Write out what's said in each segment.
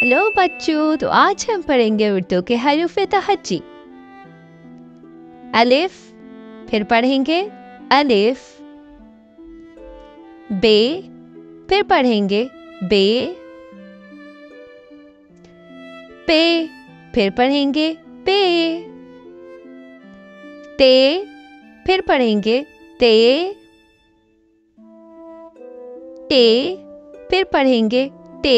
Hello बच्चों, तो आज हम पढ़ेंगे उर्दू के हरूफ तहज्जी। अलिफ, फिर पढ़ेंगे अलिफ। बे, फिर पढ़ेंगे बे। पे, फिर पढ़ेंगे पे। ते, फिर पढ़ेंगे ते। टे, फिर पढ़ेंगे टे।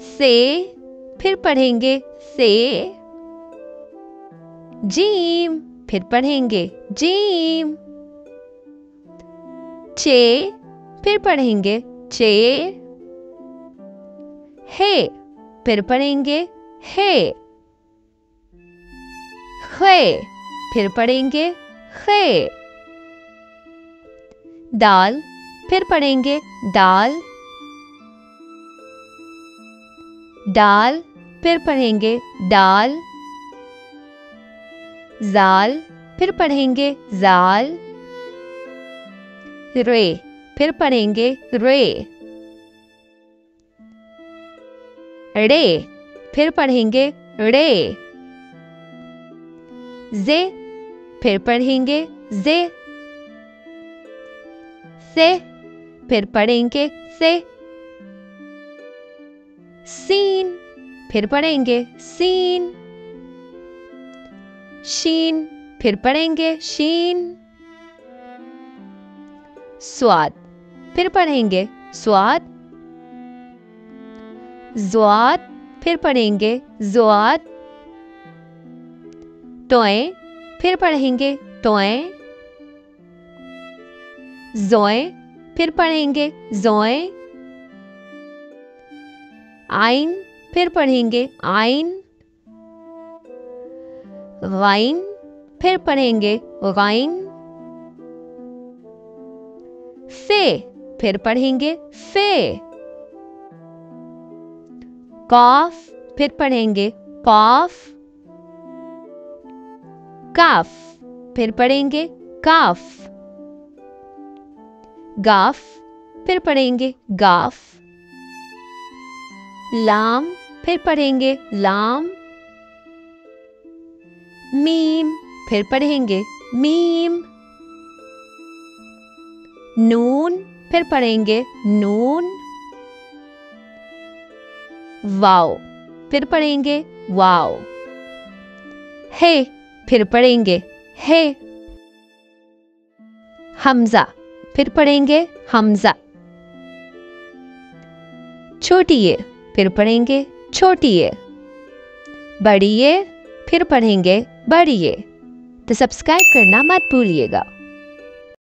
से, फिर पढ़ेंगे से। जीम, फिर पढ़ेंगे जीम। चे, फिर पढ़ेंगे चे। हे, फिर पढ़ेंगे हे। खे, फिर पढ़ेंगे खे। दाल, फिर पढ़ेंगे दाल। दाल, फिर पढ़ेंगे दाल। जाल, फिर पढ़ेंगे जाल। रे, फिर पढ़ेंगे रे। रे, फिर पढ़ेंगे रे। जे, फिर पढ़ेंगे जे। से, फिर पढ़ेंगे से। सीन, फिर पढ़ेंगे सीन। शीन, फिर पढ़ेंगे शीन। स्वाद, फिर पढ़ेंगे स्वाद। ज़्वाद, फिर पढ़ेंगे ज़्वाद। तोए, फिर पढ़ेंगे तोए। ज़ोए, फिर पढ़ेंगे ज़ोए। आइन, फिर पढ़ेंगे आइन। गाइन, फिर पढ़ेंगे गाइन। फे, फिर पढ़ेंगे फे। काफ, फिर पढ़ेंगे काफ। काफ, फिर पढ़ेंगे काफ। गाफ, फिर पढ़ेंगे गाफ। लाम, फिर पढ़ेंगे लाम। मीम, फिर पढ़ेंगे मीम। नून, फिर पढ़ेंगे नून। वाव, फिर पढ़ेंगे वाव। हे, फिर पढ़ेंगे हे। हमजा, फिर पढ़ेंगे हमजा। छोटी ये, फिर पढ़ेंगे छोटी ये। बड़ी ये, फिर पढ़ेंगे बड़ी ये। तो सब्सक्राइब करना मत भूलिएगा।